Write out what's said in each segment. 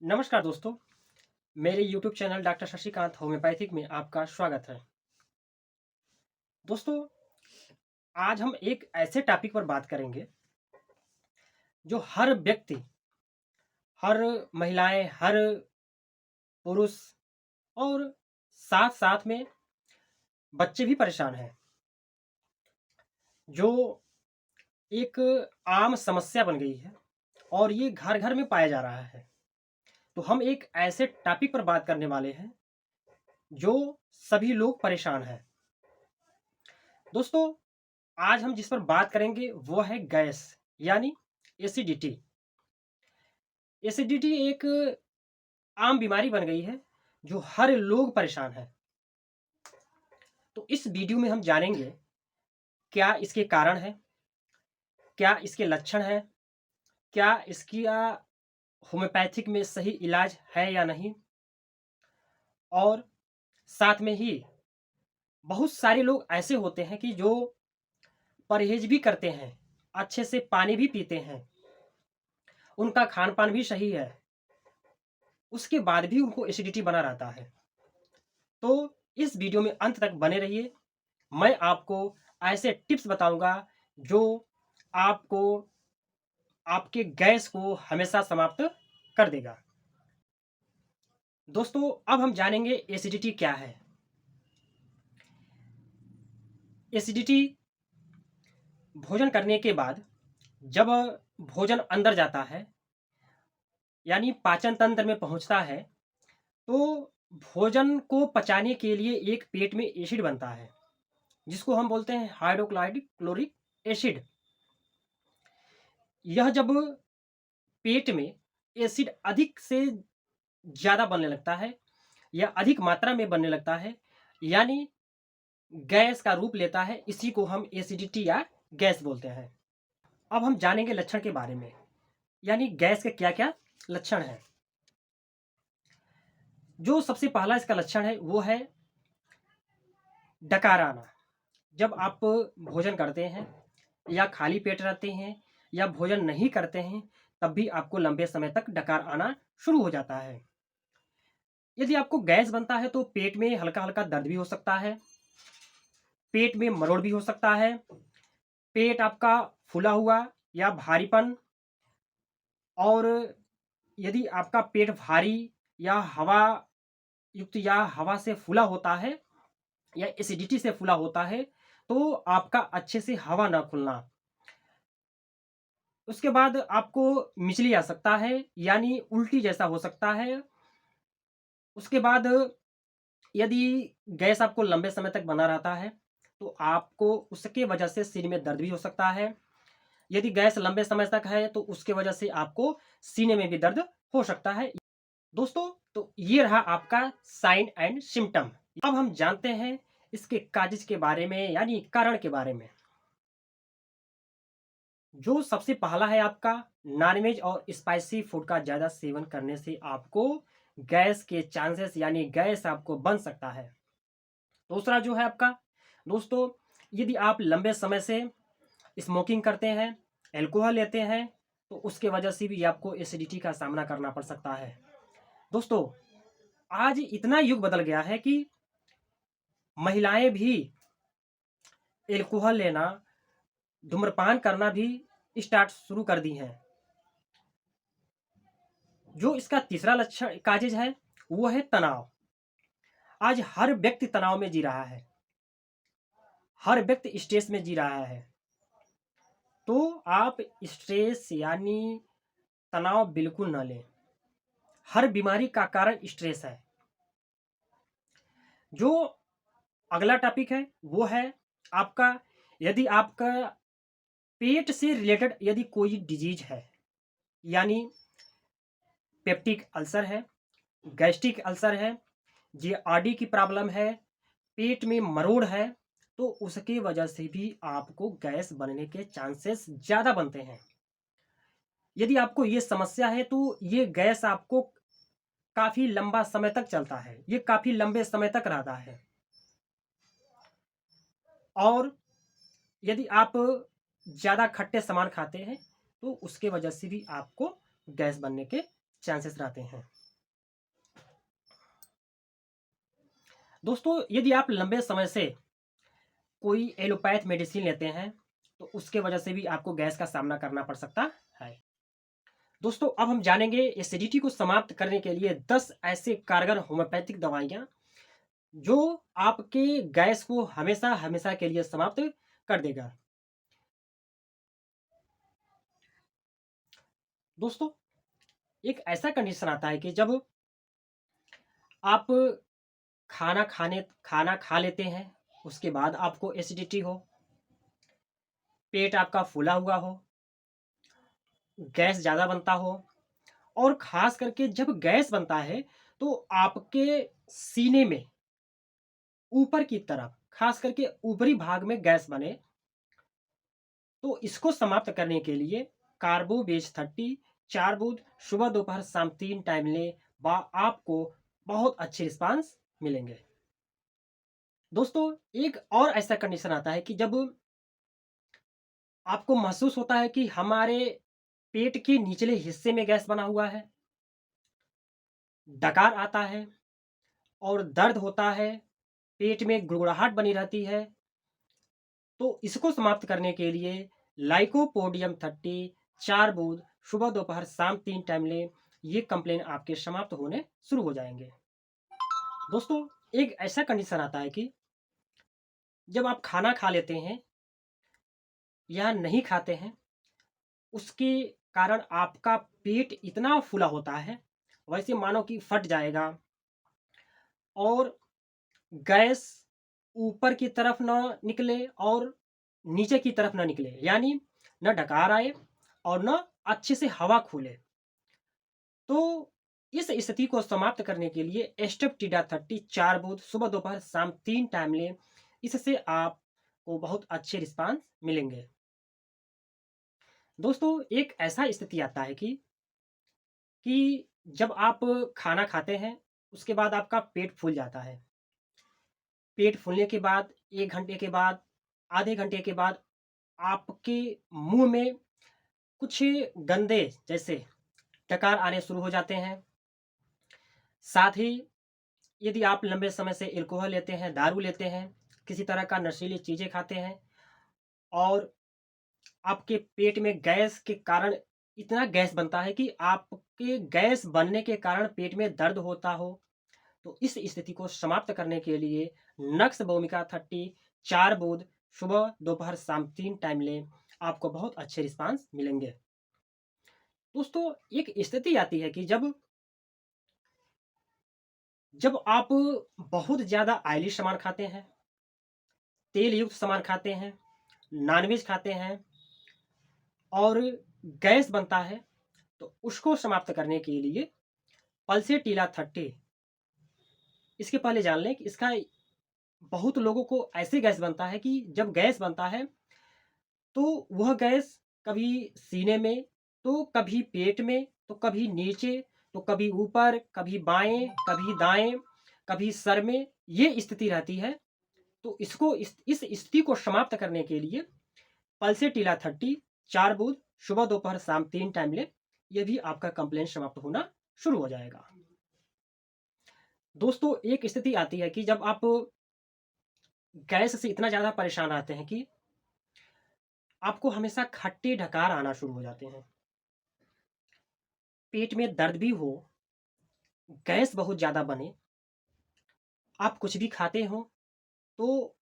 नमस्कार दोस्तों, मेरे YouTube channel doctor Shashikant homeopathic में आपका स्वागत है। दोस्तों, आज हम एक ऐसे टॉपिक पर बात करेंगे जो हर व्यक्ति, हर महिलाएं, हर पुरुष और साथ-साथ में बच्चे भी परेशान हैं, जो एक आम समस्या बन गई है और ये घर-घर में पाया जा रहा है। तो हम एक ऐसे टॉपिक पर बात करने वाले हैं, जो सभी लोग परेशान हैं। दोस्तों, आज हम जिस पर बात करेंगे वो है गैस यानी एसिडिटी। एसिडिटी एक आम बीमारी बन गई है जो हर लोग परेशान है। तो इस वीडियो में हम जानेंगे क्या इसके कारण है, क्या इसके लक्षण हैं, क्या इसकी होम्योपैथिक में सही इलाज है या नहीं, और साथ में ही बहुत सारे लोग ऐसे होते हैं कि जो परहेज भी करते हैं, अच्छे से पानी भी पीते हैं, उनका खान पान भी सही है, उसके बाद भी उनको एसिडिटी बना रहता है। तो इस वीडियो में अंत तक बने रहिए। मैं आपको ऐसे टिप्स बताऊंगा जो आपको आपके गैस को हमेशा समाप्त कर देगा। दोस्तों, अब हम जानेंगे एसिडिटी क्या है। एसिडिटी भोजन करने के बाद जब भोजन अंदर जाता है यानी पाचन तंत्र में पहुंचता है, तो भोजन को पचाने के लिए एक पेट में एसिड बनता है जिसको हम बोलते हैं हाइड्रोक्लोरिक क्लोरिक एसिड। यह जब पेट में एसिड अधिक से ज़्यादा बनने लगता है या अधिक मात्रा में बनने लगता है, यानी गैस का रूप लेता है, इसी को हम एसिडिटी या गैस बोलते हैं। अब हम जानेंगे लक्षण के बारे में, यानी गैस के क्या क्या लक्षण हैं। जो सबसे पहला इसका लक्षण है वो है डकार आना। जब आप भोजन करते हैं या खाली पेट रहते हैं या भोजन नहीं करते हैं, तब भी आपको लंबे समय तक डकार आना शुरू हो जाता है। यदि आपको गैस बनता है तो पेट में हल्का हल्का दर्द भी हो सकता है, पेट में मरोड़ भी हो सकता है, पेट आपका फूला हुआ या भारीपन, और यदि आपका पेट भारी या हवा युक्त या हवा से फूला होता है या एसिडिटी से फूला होता है, तो आपका अच्छे से हवा ना खुलना। उसके बाद आपको मिचली आ सकता है, यानी उल्टी जैसा हो सकता है। उसके बाद यदि गैस आपको लंबे समय तक बना रहता है, तो आपको उसके वजह से सिर में दर्द भी हो सकता है। यदि गैस लंबे समय तक है तो उसके वजह से आपको सीने में भी दर्द हो सकता है। दोस्तों, तो ये रहा आपका साइन एंड सिम्टम। अब हम जानते हैं इसके काजेज के बारे में, यानी कारण के बारे में। जो सबसे पहला है आपका नॉनवेज और स्पाइसी फूड का ज़्यादा सेवन करने से आपको गैस के चांसेस, यानी गैस आपको बन सकता है। दूसरा जो है आपका, दोस्तों, यदि आप लंबे समय से स्मोकिंग करते हैं, अल्कोहल लेते हैं, तो उसके वजह से भी आपको एसिडिटी का सामना करना पड़ सकता है। दोस्तों, आज इतना युग बदल गया है कि महिलाएं भी अल्कोहल लेना, धूम्रपान करना भी स्टार्ट शुरू कर दी हैं। जो इसका तीसरा लक्षण काजेज है वो है तनाव। आज हर व्यक्ति तनाव में जी रहा है, हर व्यक्ति स्ट्रेस में जी रहा है। तो आप स्ट्रेस यानी तनाव बिल्कुल ना लें। हर बीमारी का कारण स्ट्रेस है। जो अगला टॉपिक है वो है आपका, यदि आपका पेट से रिलेटेड यदि कोई डिजीज है, यानी पेप्टिक अल्सर है, गैस्ट्रिक अल्सर है, जीआरडी की प्रॉब्लम है, पेट में मरोड़ है, तो उसके वजह से भी आपको गैस बनने के चांसेस ज़्यादा बनते हैं। यदि आपको ये समस्या है तो ये गैस आपको काफ़ी लंबा समय तक चलता है, ये काफ़ी लंबे समय तक रहता है। और यदि आप ज़्यादा खट्टे सामान खाते हैं तो उसके वजह से भी आपको गैस बनने के चांसेस रहते हैं। दोस्तों, यदि आप लंबे समय से कोई एलोपैथ मेडिसिन लेते हैं तो उसके वजह से भी आपको गैस का सामना करना पड़ सकता है। दोस्तों, अब हम जानेंगे एसिडिटी को समाप्त करने के लिए 10 ऐसे कारगर होम्योपैथिक दवाइयाँ जो आपके गैस को हमेशा हमेशा के लिए समाप्त कर देगा। दोस्तों, एक ऐसा कंडीशन आता है कि जब आप खाना खा लेते हैं, उसके बाद आपको एसिडिटी हो, पेट आपका फूला हुआ हो, गैस ज़्यादा बनता हो, और ख़ास करके जब गैस बनता है तो आपके सीने में ऊपर की तरफ, ख़ास करके ऊपरी भाग में गैस बने, तो इसको समाप्त करने के लिए कार्बोवेज 30 4 बूंद सुबह दोपहर शाम 3 टाइम लें, आपको बहुत अच्छे रिस्पांस मिलेंगे। दोस्तों, एक और ऐसा कंडीशन आता है कि जब आपको महसूस होता है कि हमारे पेट के निचले हिस्से में गैस बना हुआ है, डकार आता है और दर्द होता है, पेट में गुड़गुड़ाहट बनी रहती है, तो इसको समाप्त करने के लिए लाइकोपोडियम 30 4 बूंद सुबह दोपहर शाम 3 टाइम लें। ये कंप्लेन आपके समाप्त होने शुरू हो जाएंगे। दोस्तों, एक ऐसा कंडीशन आता है कि जब आप खाना खा लेते हैं या नहीं खाते हैं, उसके कारण आपका पेट इतना फूला होता है, वैसे मानो कि फट जाएगा, और गैस ऊपर की तरफ ना निकले और नीचे की तरफ ना निकले, यानी न डकार आए और न अच्छे से हवा खुले। तो इस स्थिति को समाप्त करने के लिए एस्टेप्टिडा 30 4 बूंद सुबह दोपहर शाम 3 टाइम लें। इससे आपको बहुत अच्छे रिस्पांस मिलेंगे। दोस्तों, एक ऐसा स्थिति आता है कि जब आप खाना खाते हैं, उसके बाद आपका पेट फूल जाता है। पेट फूलने के बाद 1 घंटे के बाद, आधे घंटे के बाद आपके मुंह में कुछ गंदे जैसे डकार आने शुरू हो जाते हैं। साथ ही यदि आप लंबे समय से अल्कोहल लेते हैं, दारू लेते हैं, किसी तरह का नशीली चीज़ें खाते हैं, और आपके पेट में गैस के कारण इतना गैस बनता है कि आपके गैस बनने के कारण पेट में दर्द होता हो, तो इस स्थिति को समाप्त करने के लिए नक्स भूमिका 30 4 बूंद सुबह दोपहर शाम 3 टाइम लें। आपको बहुत अच्छे रिस्पांस मिलेंगे। दोस्तों, एक स्थिति आती है कि जब जब आप बहुत ज़्यादा ऑयली सामान खाते हैं, तेल युक्त सामान खाते हैं, नॉनवेज खाते हैं और गैस बनता है, तो उसको समाप्त करने के लिए पल्सेटिला 30, इसके पहले जान लें कि इसका बहुत लोगों को ऐसे गैस बनता है कि जब गैस बनता है तो वह गैस कभी सीने में, तो कभी पेट में, तो कभी नीचे, तो कभी ऊपर, कभी बाएं, कभी दाएं, कभी सर में, ये स्थिति रहती है। तो इसको इस स्थिति को समाप्त करने के लिए पल्सेटिला 30 4 बूंद सुबह दोपहर शाम 3 टाइम ले, ये भी आपका कंप्लेन समाप्त होना शुरू हो जाएगा। दोस्तों, एक स्थिति आती है कि जब आप गैस से इतना ज़्यादा परेशान रहते हैं कि आपको हमेशा खट्टे ढकार आना शुरू हो जाते हैं, पेट में दर्द भी हो, गैस बहुत ज़्यादा बने, आप कुछ भी खाते हो तो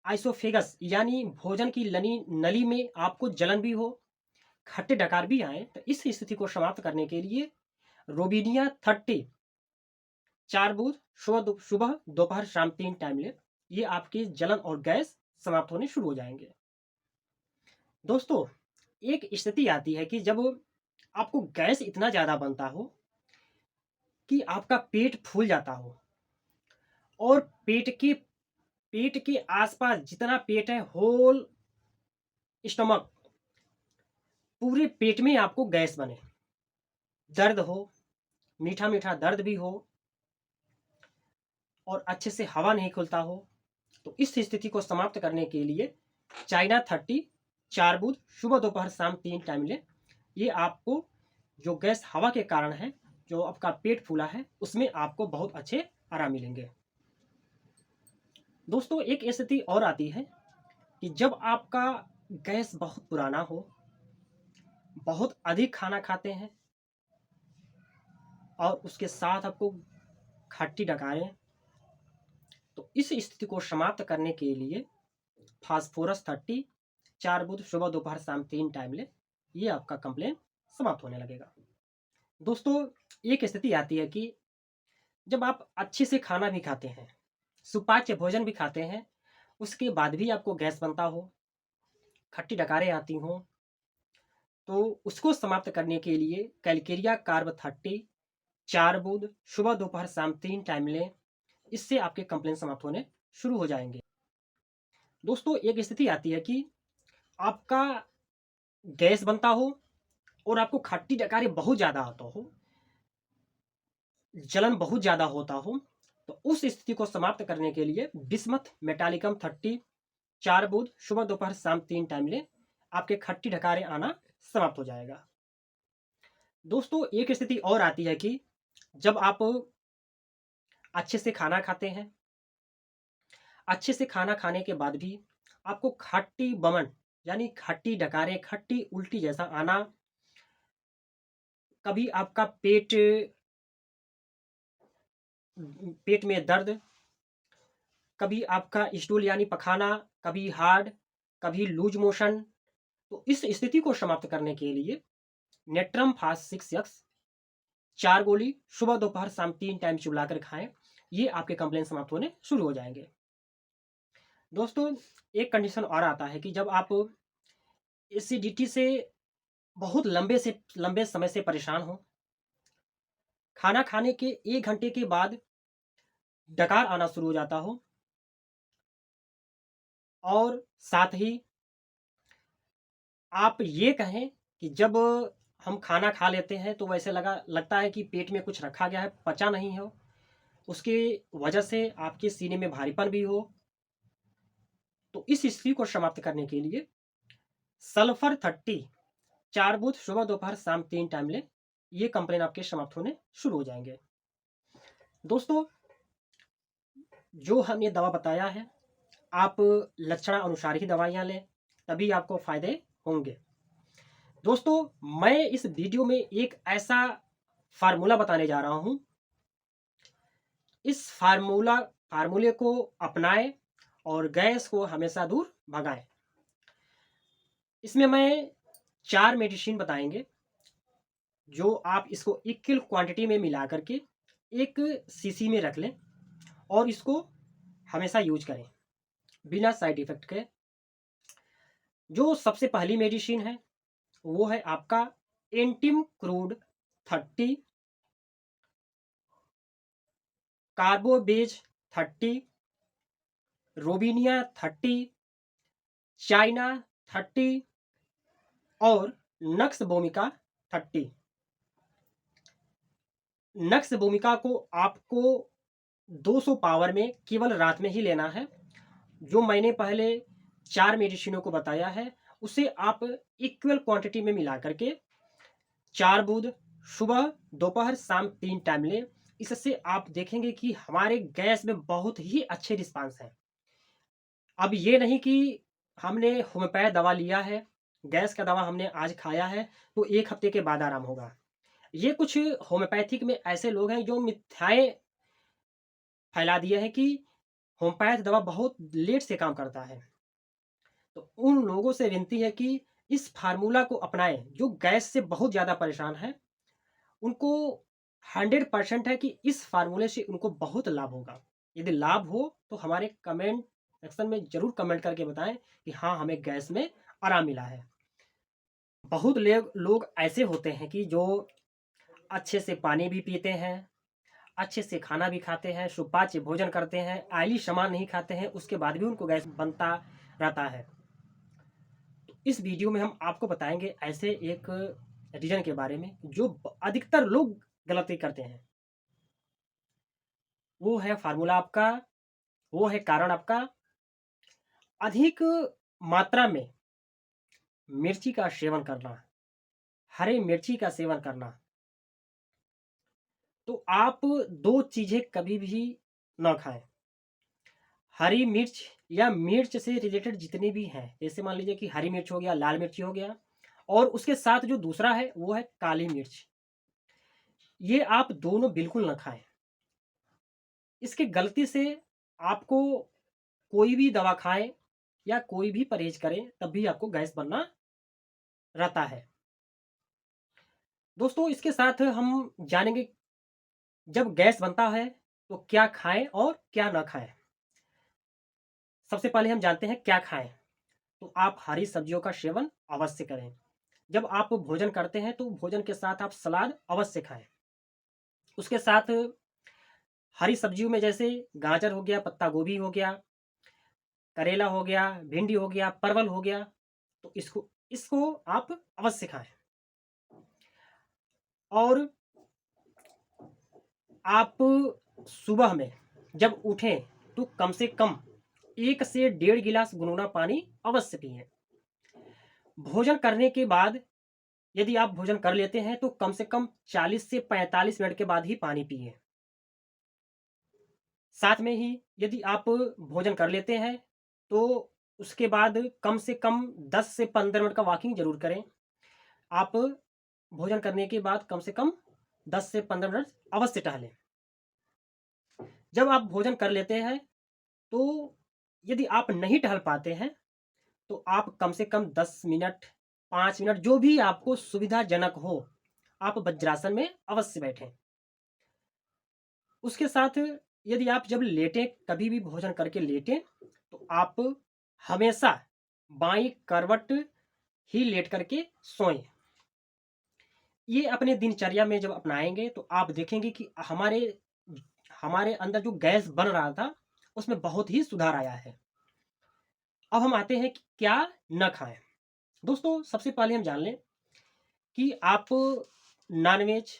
आइसोफेगस यानी भोजन की नली में आपको जलन भी हो, खट्टे डकार भी आए, तो इस स्थिति को समाप्त करने के लिए रोबिनिया 30 4 बूंद सुबह दोपहर शाम 3 टाइम ले, ये आपकी जलन और गैस समाप्त होने शुरू हो जाएंगे। दोस्तों, एक स्थिति आती है कि जब आपको गैस इतना ज़्यादा बनता हो कि आपका पेट फूल जाता हो, और पेट के आसपास जितना पेट है, होल स्टमक, पूरे पेट में आपको गैस बने, दर्द हो, मीठा मीठा दर्द भी हो, और अच्छे से हवा नहीं खुलता हो, तो इस स्थिति को समाप्त करने के लिए चाइना 30 4 बूंद सुबह दोपहर शाम 3 टाइम ले, ये आपको जो गैस हवा के कारण है, जो आपका पेट फूला है, उसमें आपको बहुत अच्छे आराम मिलेंगे। दोस्तों, एक स्थिति और आती है कि जब आपका गैस बहुत पुराना हो, बहुत अधिक खाना खाते हैं और उसके साथ आपको खट्टी डकारें, तो इस स्थिति को समाप्त करने के लिए फास्फोरस 30 4 बूंद सुबह दोपहर शाम 3 टाइम ले, ये आपका कंप्लेन समाप्त होने लगेगा। दोस्तों, एक स्थिति आती है कि जब आप अच्छे से खाना भी खाते हैं, सुपाच्य भोजन भी खाते हैं, उसके बाद भी आपको गैस बनता हो, खट्टी डकारें आती हों, तो उसको समाप्त करने के लिए कैलकेरिया कार्ब 30 4 बूंद सुबह दोपहर शाम 3 टाइम लें। इससे आपके कंप्लेन समाप्त होने शुरू हो जाएंगे। दोस्तों, एक स्थिति आती है कि आपका गैस बनता हो और आपको खट्टी डकारें बहुत ज़्यादा आता हो, जलन बहुत ज़्यादा होता हो, तो उस स्थिति को समाप्त करने के लिए बिस्मथ मेटालिकम 30 4 बूंद सुबह दोपहर शाम 3 टाइम लें, आपके खट्टी डकारें आना समाप्त हो जाएगा। दोस्तों, एक स्थिति और आती है कि जब आप अच्छे से खाना खाते हैं, अच्छे से खाना खाने के बाद भी आपको खट्टी बमन यानी खट्टी डकारें, खट्टी उल्टी जैसा आना, कभी आपका पेट में दर्द, कभी आपका स्टूल यानी पखाना, कभी हार्ड, कभी लूज मोशन, तो इस स्थिति को समाप्त करने के लिए नेट्रम फास्ट 6x 4 गोली सुबह दोपहर शाम 3 टाइम चुलाकर खाएं, ये आपके कंप्लेन समाप्त होने शुरू हो जाएंगे। दोस्तों, एक कंडीशन और आता है कि जब आप एसिडिटी से बहुत लंबे समय से परेशान हो, खाना खाने के 1 घंटे के बाद डकार आना शुरू हो जाता हो, और साथ ही आप ये कहें कि जब हम खाना खा लेते हैं तो वैसे लगता है कि पेट में कुछ रखा गया है, पचा नहीं हो, उसकी वजह से आपके सीने में भारीपन भी हो, तो इस स्थिति को समाप्त करने के लिए सल्फर 30 4 बूंद सुबह दोपहर शाम 3 टाइम लें, ये कंप्लेन आपके समाप्त होने शुरू हो जाएंगे। दोस्तों, जो हमने दवा बताया है, आप लक्षण अनुसार ही दवाइयाँ लें, तभी आपको फायदे होंगे। दोस्तों, मैं इस वीडियो में एक ऐसा फार्मूला बताने जा रहा हूं, इस फार्मूले को अपनाएं और गैस को हमेशा दूर भगाएं। इसमें मैं 4 मेडिसिन बताएंगे, जो आप इसको इक्वल क्वांटिटी में मिला करके एक शीशी में रख लें और इसको हमेशा यूज करें बिना साइड इफेक्ट के। जो सबसे पहली मेडिसिन है वो है आपका एंटिम क्रूड 30, कार्बोबेज 30, रोबिनिया 30, चाइना 30 और नक्स भूमिका 30। नक्स भूमिका को आपको 200 पावर में केवल रात में ही लेना है। जो मैंने पहले 4 मेडिसिनों को बताया है, उसे आप इक्वल क्वांटिटी में मिला करके 4 बूंद सुबह दोपहर शाम 3 टाइम लें। इससे आप देखेंगे कि हमारे गैस में बहुत ही अच्छे रिस्पांस हैं। अब ये नहीं कि हमने होम्योपैथ दवा लिया है, गैस का दवा हमने आज खाया है तो 1 हफ्ते के बाद आराम होगा। ये कुछ होम्योपैथिक में ऐसे लोग हैं जो मिथ्याएं फैला दिए हैं कि होम्योपैथ दवा बहुत लेट से काम करता है। तो उन लोगों से विनती है कि इस फार्मूला को अपनाएं। जो गैस से बहुत ज़्यादा परेशान है, उनको 100% है कि इस फार्मूले से उनको बहुत लाभ होगा। यदि लाभ हो तो हमारे कमेंट सेक्शन में ज़रूर कमेंट करके बताएं कि हाँ, हमें गैस में आराम मिला है। बहुत लोग ऐसे होते हैं कि जो अच्छे से पानी भी पीते हैं, अच्छे से खाना भी खाते हैं, सुपाच्य भोजन करते हैं, ऑयली सामान नहीं खाते हैं, उसके बाद भी उनको गैस बनता रहता है। तो इस वीडियो में हम आपको बताएंगे ऐसे एक रीजन के बारे में जो अधिकतर लोग गलती करते हैं। वो है फार्मूला आपका, वो है कारण आपका अधिक मात्रा में मिर्ची का सेवन करना, हरी मिर्ची का सेवन करना। तो आप 2 चीज़ें कभी भी ना खाएँ। हरी मिर्च या मिर्च से रिलेटेड जितने भी हैं, जैसे मान लीजिए कि हरी मिर्च हो गया, लाल मिर्ची हो गया, और उसके साथ जो दूसरा है वो है काली मिर्च। ये आप दोनों बिल्कुल ना खाएँ। इसके गलती से आपको कोई भी दवा खाएँ या कोई भी परहेज़ करें, तब भी आपको गैस बनना रहता है। दोस्तों, इसके साथ हम जानेंगे जब गैस बनता है तो क्या खाएँ और क्या ना खाएँ। सबसे पहले हम जानते हैं क्या खाएँ। तो आप हरी सब्जियों का सेवन अवश्य करें। जब आप भोजन करते हैं तो भोजन के साथ आप सलाद अवश्य खाएँ। उसके साथ हरी सब्जियों में जैसे गाजर हो गया, पत्ता गोभी हो गया, करेला हो गया, भिंडी हो गया, परवल हो गया, तो इसको इसको आप अवश्य खाएँ। और आप सुबह में जब उठें तो कम से कम 1 से डेढ़ गिलास गुनगुना पानी अवश्य पिएँ। भोजन करने के बाद यदि आप भोजन कर लेते हैं तो कम से कम 40 से 45 मिनट के बाद ही पानी पिएँ। साथ में ही यदि आप भोजन कर लेते हैं तो उसके बाद कम से कम 10 से 15 मिनट का वॉकिंग ज़रूर करें। आप भोजन करने के बाद कम से कम 10 से 15 मिनट अवश्य टहलें। जब आप भोजन कर लेते हैं तो यदि आप नहीं टहल पाते हैं तो आप कम से कम 10 मिनट, 5 मिनट जो भी आपको सुविधाजनक हो, आप वज्रासन में अवश्य बैठें। उसके साथ यदि आप जब लेटें, कभी भी भोजन करके लेटें, तो आप हमेशा बाईं करवट ही लेट करके सोएं। ये अपने दिनचर्या में जब अपनाएंगे तो आप देखेंगे कि हमारे हमारे अंदर जो गैस बन रहा था उसमें बहुत ही सुधार आया है। अब हम आते हैं कि क्या न खाएं। दोस्तों, सबसे पहले हम जान लें कि आप नॉनवेज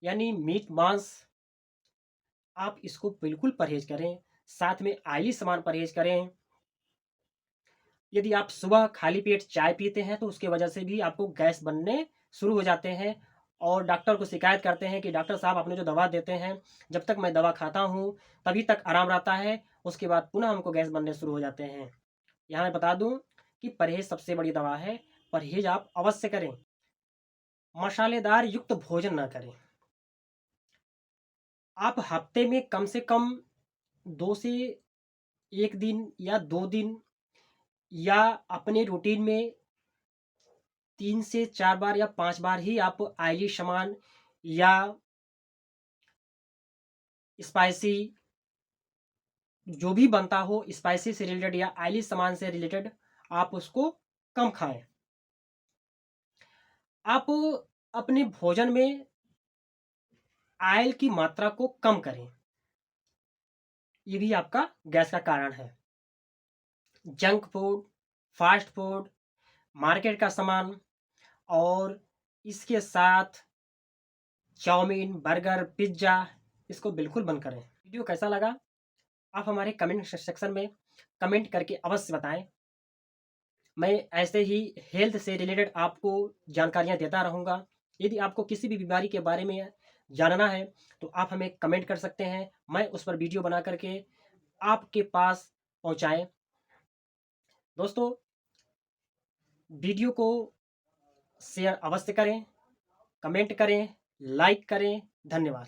यानी मीट मांस, आप इसको बिल्कुल परहेज करें। साथ में ऑयली सामान परहेज करें। यदि आप सुबह खाली पेट चाय पीते हैं तो उसकी वजह से भी आपको गैस बनने शुरू हो जाते हैं और डॉक्टर को शिकायत करते हैं कि डॉक्टर साहब आपने जो दवा देते हैं, जब तक मैं दवा खाता हूँ तभी तक आराम रहता है, उसके बाद पुनः हमको गैस बनने शुरू हो जाते हैं। यहाँ मैं बता दूँ कि परहेज सबसे बड़ी दवा है। परहेज आप अवश्य करें। मसालेदार युक्त भोजन ना करें। आप हफ्ते में कम से कम 2 से 1 दिन या 2 दिन या अपने रूटीन में 3 से 4 बार या 5 बार ही आप ऑयली सामान या स्पाइसी जो भी बनता हो, स्पाइसी से रिलेटेड या ऑयली सामान से रिलेटेड, आप उसको कम खाएँ। आप अपने भोजन में ऑयल की मात्रा को कम करें। ये भी आपका गैस का कारण है। Junk food, fast food, market का सामान और इसके साथ चाउमीन, बर्गर, पिज़्ज़ा, इसको बिल्कुल बंद करें। वीडियो कैसा लगा? आप हमारे कमेंट सेक्शन में कमेंट करके अवश्य बताएँ। मैं ऐसे ही हेल्थ से रिलेटेड आपको जानकारियाँ देता रहूँगा। यदि आपको किसी भी बीमारी के बारे में जानना है, तो आप हमें कमेंट कर सकते हैं। मैं उस पर वीडियो बना कर के आपके पास पहुँचाएँ। दोस्तों, वीडियो को शेयर अवश्य करें, कमेंट करें, लाइक करें। धन्यवाद।